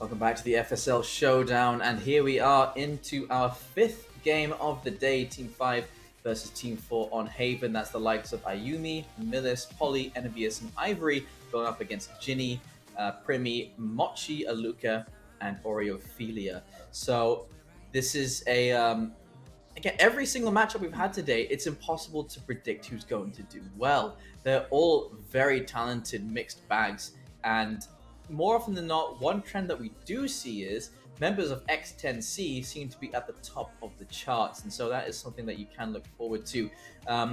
Welcome back to the FSL Showdown, and here we are into our fifth game of the day. Team 5 versus Team 4 on Haven. That's the likes of Ayumi, Millis, Polly, Envious, and Ivory going up against Ginny, Primi, Mochi, Aluka, and Oreophilia. So this is again, every single matchup we've had today, it's impossible to predict who's going to do well. They're all very talented mixed bags, and more often than not, one trend that we do see is members of X10C seem to be at the top of the charts, and so that is something that you can look forward to.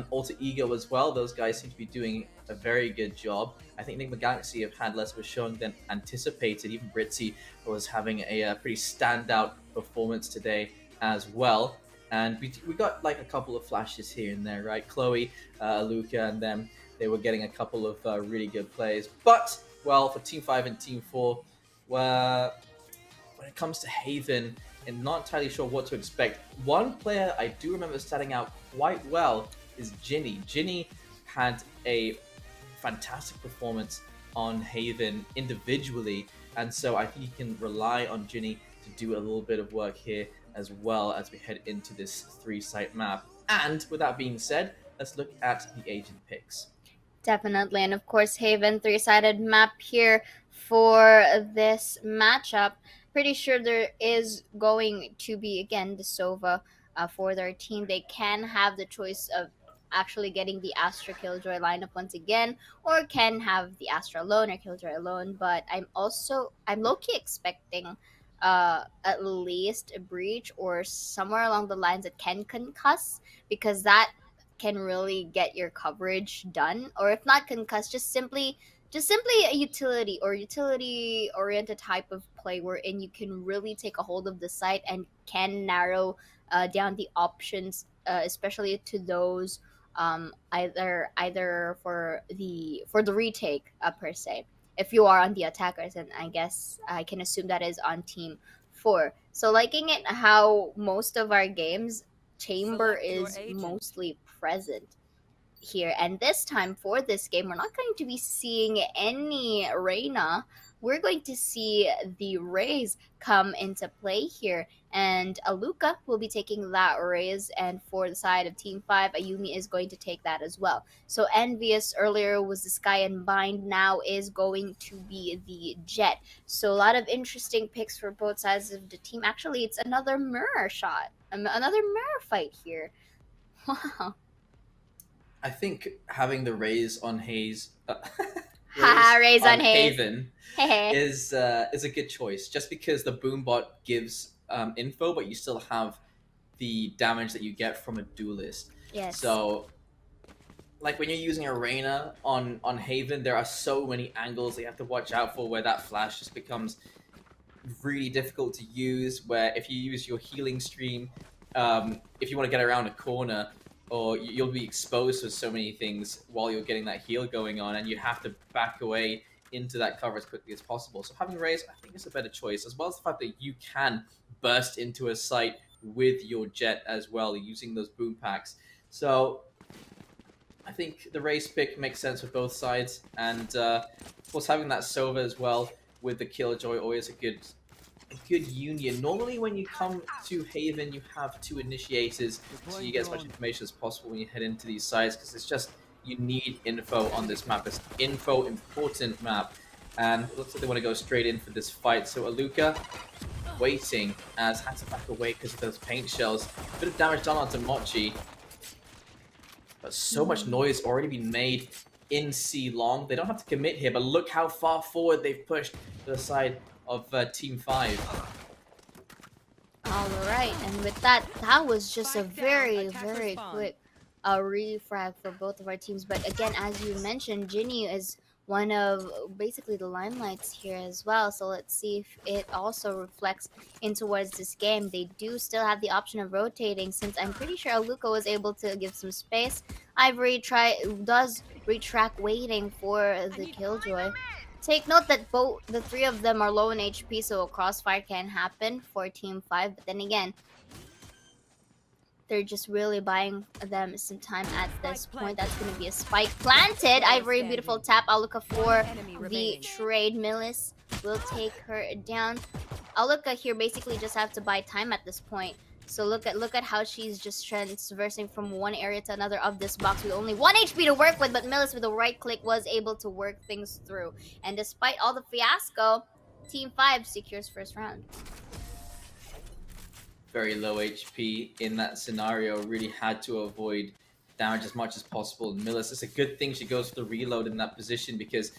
Alter Ego as well, those guys seem to be doing a very good job. I think Enigma Galaxy have had less of a showing than anticipated. Even Britzy was having a pretty standout performance today as well. And we got like a couple of flashes here and there, right? Chloe, Luca, and them, they were getting a couple of really good plays. But, well, for Team 5 and Team 4, when it comes to Haven, I'm not entirely sure what to expect. One player I do remember standing out quite well is Ginny. Ginny had a fantastic performance on Haven individually, and so I think you can rely on Ginny to do a little bit of work here as well as we head into this 3-site map. And with that being said, let's look at the agent picks. Definitely, and of course, Haven 3-sided map here for this matchup. Pretty sure there is going to be, again, the Sova for their team. They can have the choice of actually getting the Astra Killjoy lineup once again, or can have the Astra alone or Killjoy alone. But I'm low-key expecting at least a breach or somewhere along the lines that can concuss, because that can really get your coverage done. Or if not concuss, just simply a utility or utility oriented type of play wherein you can really take a hold of the site and can narrow down the options, especially to those either for the retake, per se, if you are on the attackers, and I guess I can assume that is on team 4. So liking it how most of our games chamber is mostly present here. And this time for this game, we're not going to be seeing any Reina. We're going to see the Rays come into play here. And Aluka will be taking that Rays. And for the side of Team 5, Ayumi is going to take that as well. So Envious earlier was the Sky and Bind. Now is going to be the Jet. So a lot of interesting picks for both sides of the team. Actually, it's another mirror shot. Another mirror fight here. Wow. I think having the Rays on Rays on Haze. Haven is a good choice, just because the Boombot gives info, but you still have the damage that you get from a duelist. Yes. So, like when you're using a Reyna on Haven, there are so many angles that you have to watch out for where that flash just becomes really difficult to use. Where if you use your healing stream, if you want to get around a corner, or you'll be exposed to so many things while you're getting that heal going on, and you have to back away into that cover as quickly as possible. So having Raze, I think, is a better choice, as well as the fact that you can burst into a site with your Jet as well, using those boom packs. So I think the Raze pick makes sense for both sides, and of course having that Sova as well with the Killjoy, always a good union. Normally when you come to Haven, you have 2 initiators, so you get as much information as possible when you head into these sites, because it's just, you need info on this map. It's info important map, and it looks like they want to go straight in for this fight. So Aluka waiting, as had to back away because of those paint shells. A bit of damage done onto Mochi, but so much noise already been made in C long. They don't have to commit here, but look how far forward they've pushed to the side of Team 5. All right, and with that was just a very quick refrag for both of our teams. But again, as you mentioned, Ginny is one of basically the limelights here as well. So let's see if it also reflects in towards this game. They do still have the option of rotating, since I'm pretty sure Aluka was able to give some space. Ivory does retract, waiting for the Killjoy. Take note that the 3 of them are low in HP, so a crossfire can happen for Team 5. But then again, they're just really buying them some time at this point. That's going to be a spike planted. Ivory, beautiful tap. Aluka for the trade. Millis will take her down. Aluka here basically just have to buy time at this point. So look at how she's just traversing from one area to another of this box with only 1 HP to work with, but Millis with a right click was able to work things through. And despite all the fiasco, Team 5 secures first round. Very low HP in that scenario, really had to avoid damage as much as possible. Millis, it's a good thing she goes for the reload in that position, because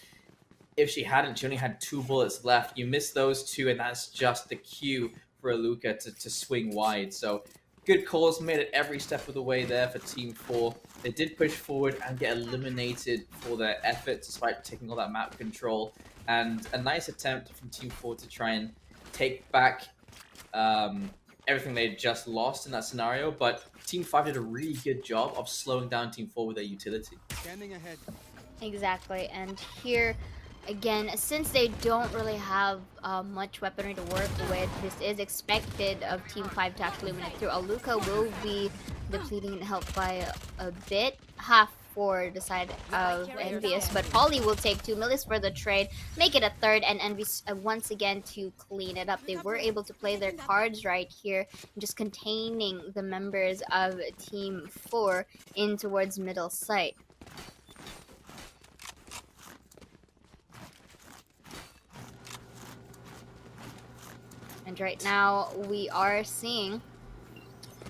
if she hadn't, she only had 2 bullets left. You miss those 2, and that's just the cue for Aluka to swing wide. So good calls made it every step of the way there for Team 4. They did push forward and get eliminated for their efforts despite taking all that map control. And a nice attempt from Team 4 to try and take back everything they had just lost in that scenario. But Team 5 did a really good job of slowing down Team 4 with their utility. Scanning ahead. Exactly, and here again, since they don't really have much weaponry to work with, this is expected of Team 5 to actually win it through. Aluka will be depleting and helped by a bit, half for the side of Envious, but Polly will take 2 millis for the trade, make it a third, and Envious once again to clean it up. They were able to play their cards right here, just containing the members of Team 4 in towards middle site. And right now, we are seeing,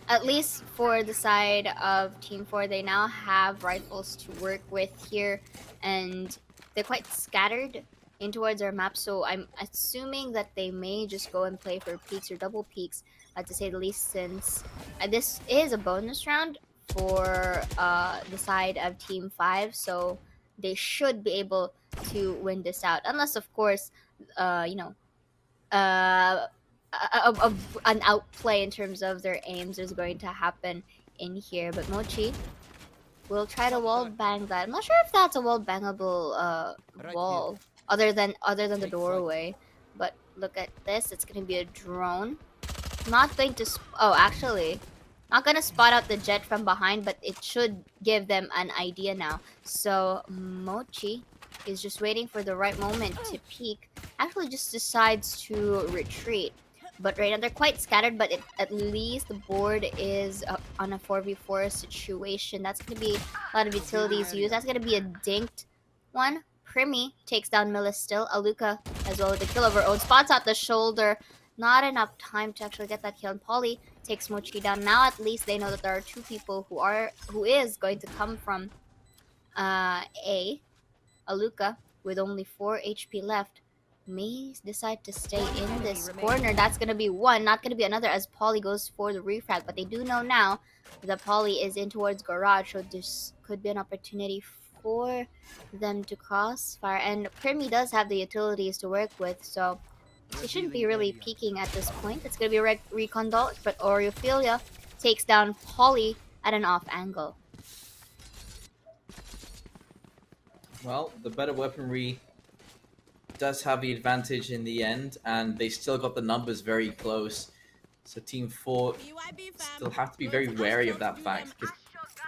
at least for the side of Team 4, they now have rifles to work with here. And they're quite scattered in towards our map. So I'm assuming that they may just go and play for peaks or double peaks, to say the least, since this is a bonus round for the side of Team 5. So they should be able to win this out. Unless, of course, you know, an outplay in terms of their aims is going to happen in here. But Mochi will try to wall bang that. I'm not sure if that's a wall bangable wall other than the doorway. But look at this. It's gonna be a drone. Not going to actually not gonna spot out the jet from behind, but it should give them an idea now. So Mochi is just waiting for the right moment to peek. Actually just decides to retreat. But right now they're quite scattered, but at least the board is on a 4v4 situation. That's going to be a lot of utilities used. That's going to be a dinked one. Primi takes down Millis still. Aluka as well with the kill of her own. Spots out the shoulder. Not enough time to actually get that kill. And Polly takes Mochi down. Now at least they know that there are 2 people who is going to come from Aluka with only 4 HP left. May decide to stay in this corner. That's gonna be one, not gonna be another, as Polly goes for the refrag. But they do know now that Polly is in towards garage, so this could be an opportunity for them to crossfire. And Primi does have the utilities to work with, so they shouldn't be really peeking at this point. It's gonna be a recon dodge, but Oreophilia takes down Polly at an off angle. Well, the better weaponry does have the advantage in the end, and they still got the numbers very close. So Team 4 still have to be very wary of that fact, because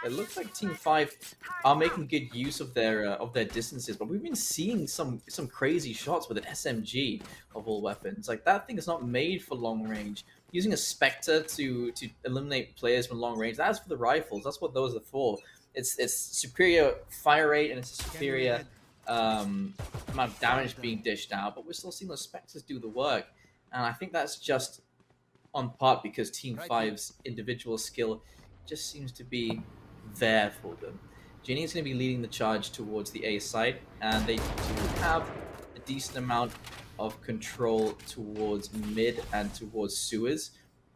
it looks like Team 5 are making good use of their distances, but we've been seeing some crazy shots with an SMG of all weapons. Like, that thing is not made for long range. Using a Spectre to eliminate players from long range, that's for the rifles. That's what those are for. It's superior fire rate, and it's a superior amount of damage being dished out, but we're still seeing those Spectres do the work. And I think that's just on part because Team 5's individual skill just seems to be there for them. Ginny is going to be leading the charge towards the A site, and they do have a decent amount of control towards mid and towards sewers.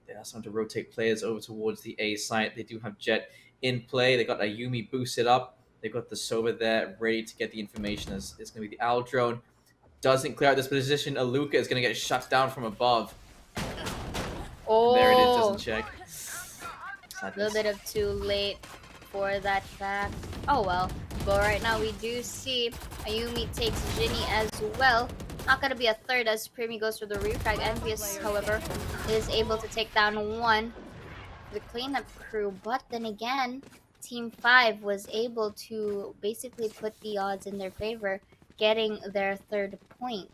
They are starting to rotate players over towards the A site. They do have Jet in play. They got Ayumi boosted up. They've got the Sova there ready to get the information, as it's going to be the Owl drone. Doesn't clear out this position. Aluka is going to get shut down from above. Oh, there it is, doesn't check. A little bit of too late for that fact. Oh well. But right now we do see Ayumi takes Ginny as well. Not going to be a third as Primi goes for the refrag. Envious, however, is able to take down one. The cleanup crew, but then again, Team 5 was able to basically put the odds in their favor, getting their 3rd point.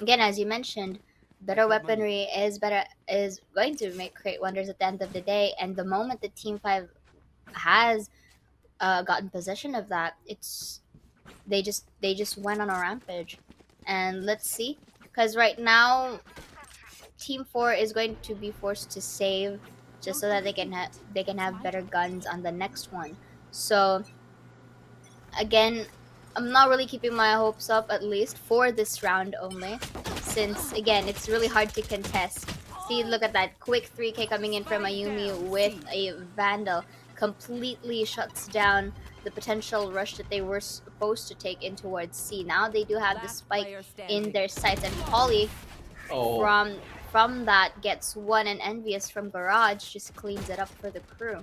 again, as you mentioned, better weaponry is going to make create wonders at the end of the day. And the moment that Team Five has gotten possession of that, it's they just went on a rampage. And let's see, because right now Team Four is going to be forced to save just so that they can have better guns on the next one. So again, I'm not really keeping my hopes up, at least for this round only, since again it's really hard to contest. See, look at that quick 3K coming in from Ayumi with a Vandal, completely shuts down the potential rush that they were supposed to take in towards C. Now they do have the spike in their sights, and Polly Oh, from that gets one, and Envious from Garage just cleans it up for the crew.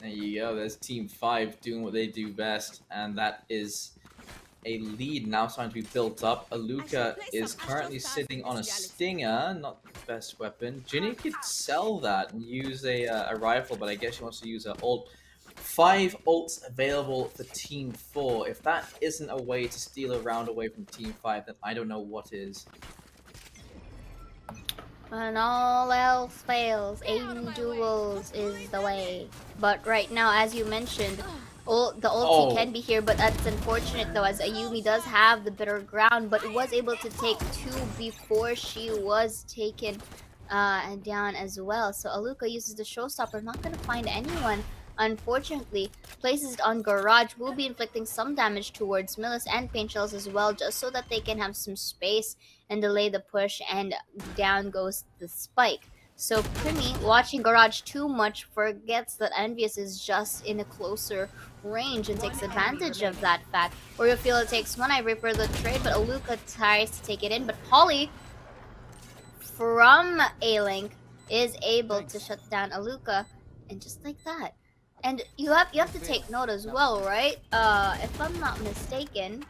there you go. There's Team 5 doing what they do best, and that is a lead now starting to be built up. Aluka is currently sitting on a Stinger, not the best weapon. Ginny could sell that and use a rifle, but I guess she wants to use her ult. 5 ults available for Team 4. If that isn't a way to steal a round away from Team 5, then I don't know what is. When all else fails, aim duels is the way. But right now, as you mentioned, the ulti can be here, but that's unfortunate though, as Ayumi does have the better ground, but was able to take 2 before she was taken down as well. So Aluka uses the showstopper, not going to find anyone. Unfortunately, places it on Garage, will be inflicting some damage towards Millis and Paint Shells as well, just so that they can have some space and delay the push, and down goes the spike. So Primi, watching Garage too much, forgets that Envious is just in a closer range and takes advantage of that fact. Or you'll feel it takes one, I Reaper the trade, but Aluka tries to take it in, but Polly from A-Link is able to shut down Aluka, and just like that. And you have to take note as well, right? If I'm not mistaken,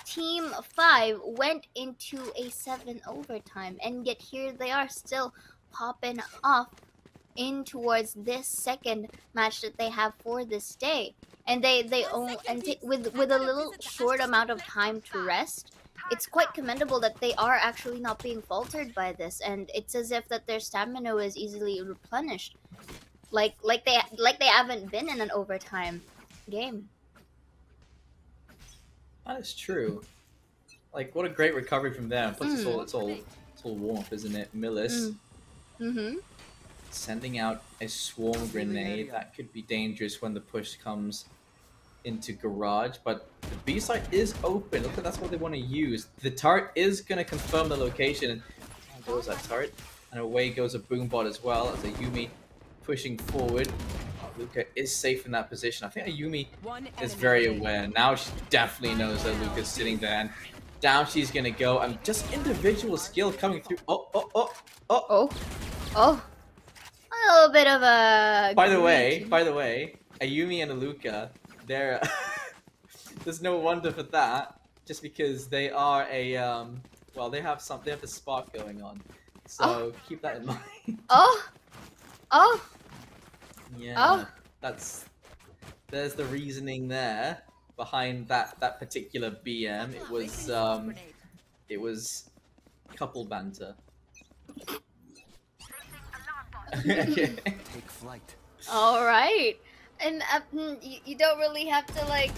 Team 5 went into a 7 overtime, and yet here they are still popping off in towards this second match that they have for this day. And they own, and with a little short amount of time to rest, it's quite commendable that they are actually not being faltered by this, and it's as if that their stamina is easily replenished, like they haven't been in an overtime game. That is true. Like, what a great recovery from them. Plus, it's all warmth, isn't it? Millis sending out a swarm grenade. That could be dangerous when the push comes into Garage, but the B site is open. Look, that's what they want to use. The turret is going to confirm the location. And there goes that turret, and away goes a boombot as well as Ayumi pushing forward. Luca is safe in that position. I think Ayumi is very aware. Now she definitely knows that Luca's sitting there, and down she's going to go. And just individual skill coming through. Oh, a little bit of a. By the way, Ayumi and Aluka, they're there's no wonder for that. Just because they are a well, they have the spark going on, so keep that in mind. Oh. Yeah, there's the reasoning there behind that particular BM. It was couple banter. Okay. Take flight. All right. And you don't really have to, like,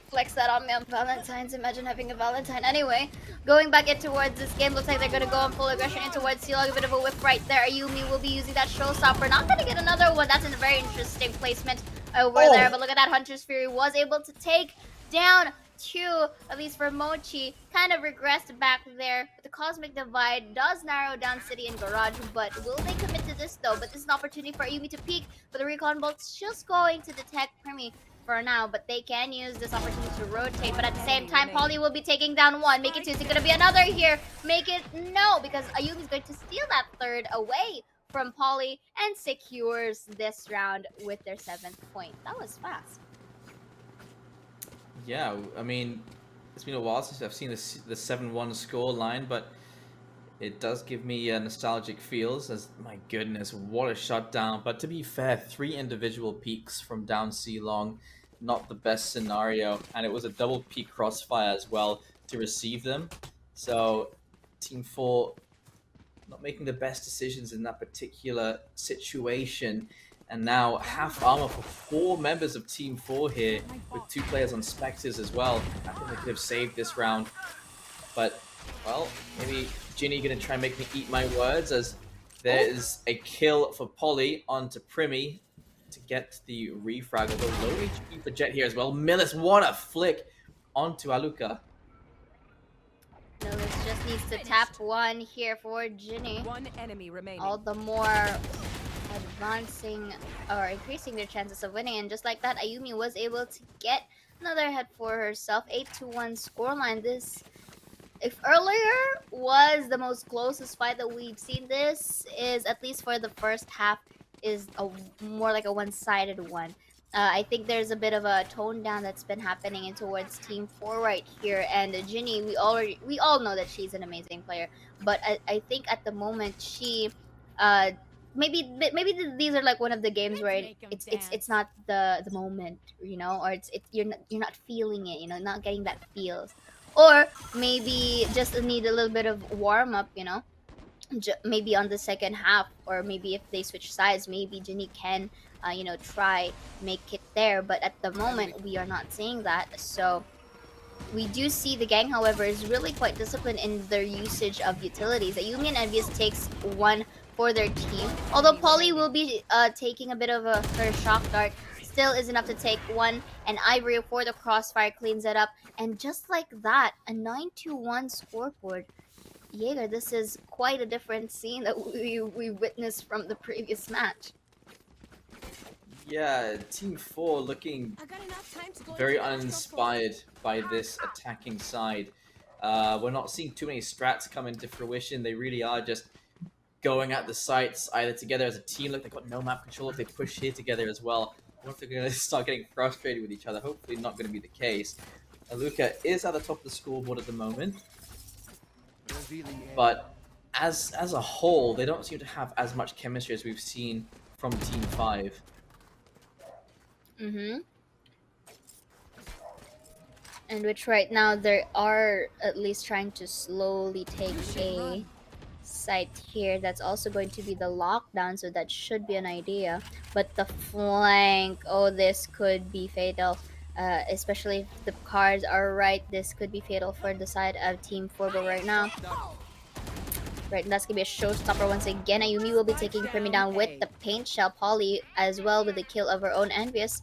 flex that on me on Valentine's. Imagine having a Valentine. Anyway, going back in towards this game, looks like they're going to go on full aggression in towards C-Log. A bit of a whip right there. Ayumi will be using that showstopper. Not going to get another one. That's a very interesting placement over there. But look at that. Hunter's Fury was able to take down 2, at least for Mochi. Kind of regressed back there. The Cosmic Divide does narrow down City and Garage, but will they commit to this though? But this is an opportunity for Ayumi to peek, but the Recon Bolt's just going to detect Primi for now, but they can use this opportunity to rotate. But at the same time, Polly will be taking down 1. Make it 2. Is it going to be another here? Make it no, because Ayumi's going to steal that 3rd away from Polly and secures this round with their 7th point. That was fast. Yeah, I mean, it's been a while since I've seen the 7-1 score line, but it does give me nostalgic feels. As my goodness, what a shutdown! But to be fair, 3 individual peaks from down C long. not the best scenario, and it was a double peak crossfire as well to receive them. So Team 4 not making the best decisions in that particular situation. And now half armor for 4 members of Team 4 here, with 2 players on Spectres as well. I think they could have saved this round. But, well, maybe Ginny gonna try and make me eat my words, as there is a kill for Polly onto Primi to get the refrag. Although low HP for Jet here as well. Millis, what a flick onto Aluka. Millis just needs to tap one here for Ginny. One enemy remaining. All the more advancing or increasing their chances of winning. And just like that, Ayumi was able to get another head for herself. 8-1 scoreline. This, if earlier was the most closest fight that we've seen, this is, at least for the first half, is more like a one-sided one. I think there's a bit of a tone down that's been happening in towards Team 4 right here. And Ginny, we all know that she's an amazing player, but I think at the moment she maybe these are like one of the games where it's not the moment, you know, or you're not feeling it, you know, not getting that feels, or maybe just need a little bit of warm up, you know. Maybe on the second half, or maybe if they switch sides, maybe Ginny can you know, try make it there. But at the moment we are not seeing that. So we do see the gang, however, is really quite disciplined in their usage of utilities. Ayumi and Envious takes one for their team, although Polly will be taking a bit of her shock dart. Still is enough to take one, and Ivory for the crossfire cleans it up. And just like that, a 9-1 scoreboard. Jaeger, this is quite a different scene that we witnessed from the previous match. Yeah, Team 4 looking very uninspired by this attacking side. We're not seeing too many strats come into fruition. They really are just going at the sites either together as a team. Like, they've got no map control if they push here together as well. I wonder if they're going to start getting frustrated with each other. Hopefully not going to be the case. Aluka is at the top of the scoreboard at the moment. But as a whole, they don't seem to have as much chemistry as we've seen from Team 5. And which right now they are at least trying to slowly take a site here. That's also going to be the lockdown, so that should be an idea. But the flank, oh, this could be fatal. Especially if the cards are right, this could be fatal for the side of Team 4. But right now, that's gonna be a showstopper once again. Ayumi will be taking Primi down with the paint shell. Polly as well with the kill of her own. Envious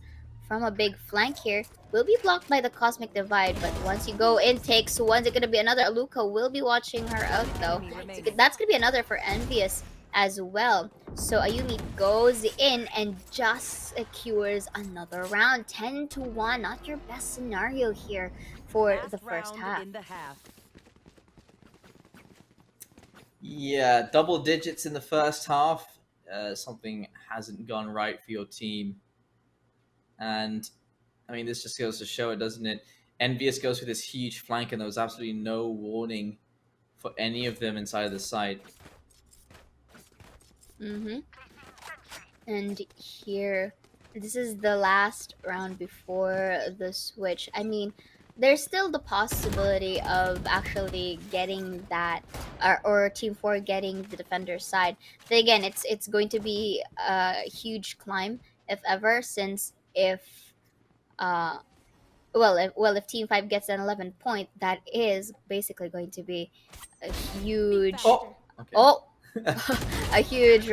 from a big flank here will be blocked by the Cosmic Divide, but once you go in, takes one's gonna be another. Aluka will be watching her out though. So that's gonna be another for Envious as well. So Ayumi goes in and just secures another round. 10-1, not your best scenario here for the first half. Yeah, double digits in the first half. Something hasn't gone right for your team. And, I mean, this just goes to show it, doesn't it? Envious goes for this huge flank, and there was absolutely no warning for any of them inside of the site. And here, this is the last round before the switch. I mean, there's still the possibility of actually getting that, or Team 4 getting the defender's side. But again, it's going to be a huge climb, if ever, since if if Team 5 gets an 11 point, that is basically going to be a huge a huge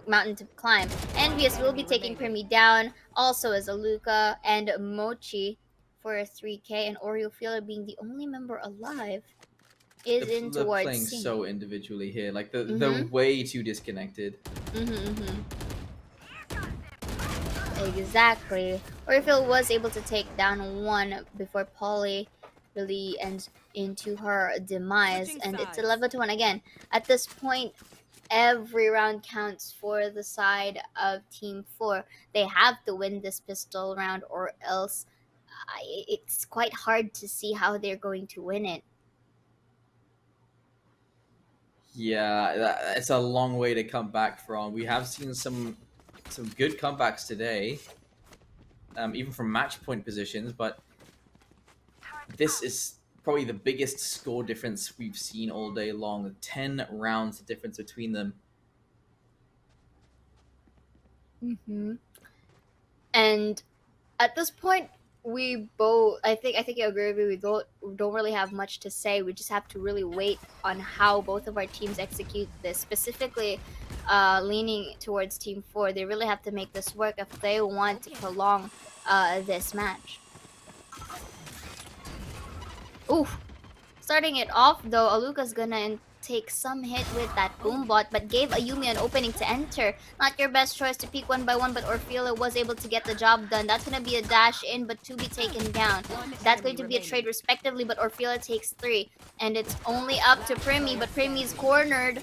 mountain to climb. Envious will be taking Primi down, also as Aluka and Mochi for a 3k, and Oreo Fila being the only member alive is in They're towards playing C. so individually here. Like, they're way too disconnected. Exactly. Oreo was able to take down one before Polly really ends into her demise, and it's 11-1 again. At this point, every round counts for the side of Team 4. They have to win this pistol round, or else it's quite hard to see how they're going to win it. Yeah, it's a long way to come back from. We have seen some good comebacks today. even from match point positions, but this is probably the biggest score difference we've seen all day long. 10 rounds difference between them. And at this point, we both, I think you agree with me, we don't really have much to say. We just have to really wait on how both of our teams execute this. Specifically, leaning towards Team 4, they really have to make this work if they want to prolong this match. Ooh, starting it off though, Aluka's gonna take some hit with that boombot, but gave Ayumi an opening to enter. Not your best choice to peek one by one, but Orfila was able to get the job done. That's gonna be a dash in, but to be taken down. That's going to be a trade respectively, but Orfila takes 3. And it's only up to Primi, but Primi's cornered.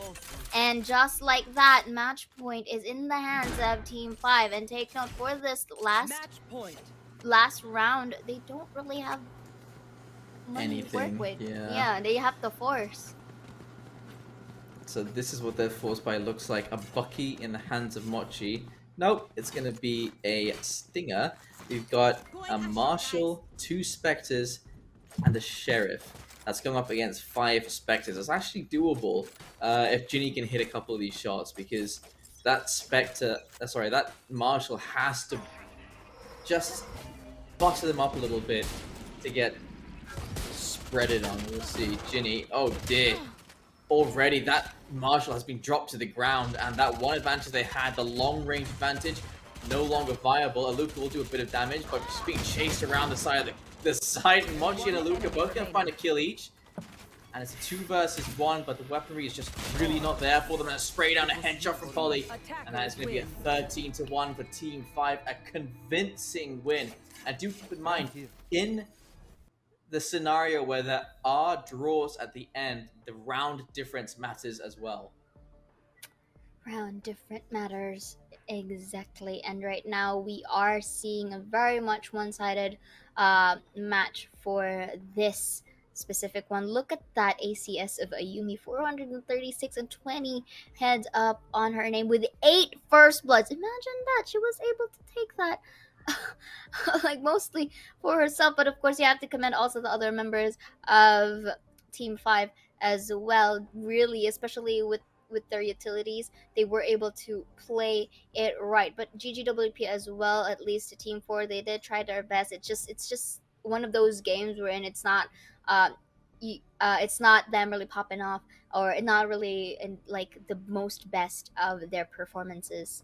And just like that, match point is in the hands of Team 5. And take note, for this last round, they don't really have money to work with. Yeah, they have to force. So this is what their force buy looks like. A Bucky in the hands of Mochi. Nope, it's going to be a Stinger. We've got a Marshal, 2 Spectres, and a Sheriff. That's going up against 5 Spectres. It's actually doable if Ginny can hit a couple of these shots, because that that Marshal has to just butter them up a little bit to get spreaded on. We'll see. Ginny, oh dear. Already that Marshal has been dropped to the ground, and that one advantage they had, the long range advantage, no longer viable. Aluka will do a bit of damage, but just being chased around the side of the side. Mochi and Aluka both gonna find a kill each. And it's a 2 versus 1, but the weaponry is just really not there for them. And a spray down a headshot from Polly. And that is going to be a 13-1 for Team 5. A convincing win. And do keep in mind, in the scenario where there are draws at the end, the round difference matters as well. Round different matters, exactly. And right now we are seeing a very much one-sided match for this specific one. Look at that ACS of Ayumi, 436 and 20 heads up on her name with 8 first bloods. Imagine that, she was able to take that like mostly for herself, but of course you have to commend also the other members of Team 5 as well, really, especially with their utilities. They were able to play it right. But GGWP as well, at least to Team 4, they did try their best. It's just one of those games wherein it's not them really popping off, or not really in like the most best of their performances.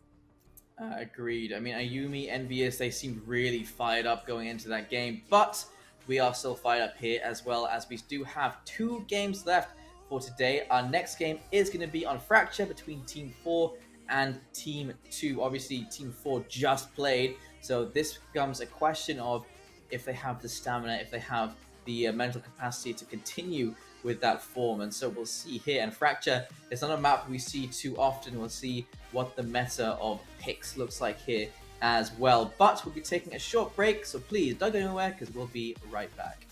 Agreed. I mean, Ayumi, Envious, they seemed really fired up going into that game, but we are still fired up here as well, as we do have 2 games left for today. Our next game is going to be on Fracture between Team 4 and Team 2. Obviously, Team 4 just played, so this becomes a question of if they have the stamina, if they have the mental capacity to continue with that form. And so we'll see here. And Fracture is not a map we see too often. We'll see what the meta of picks looks like here as well. But we'll be taking a short break, so please don't go anywhere, because we'll be right back.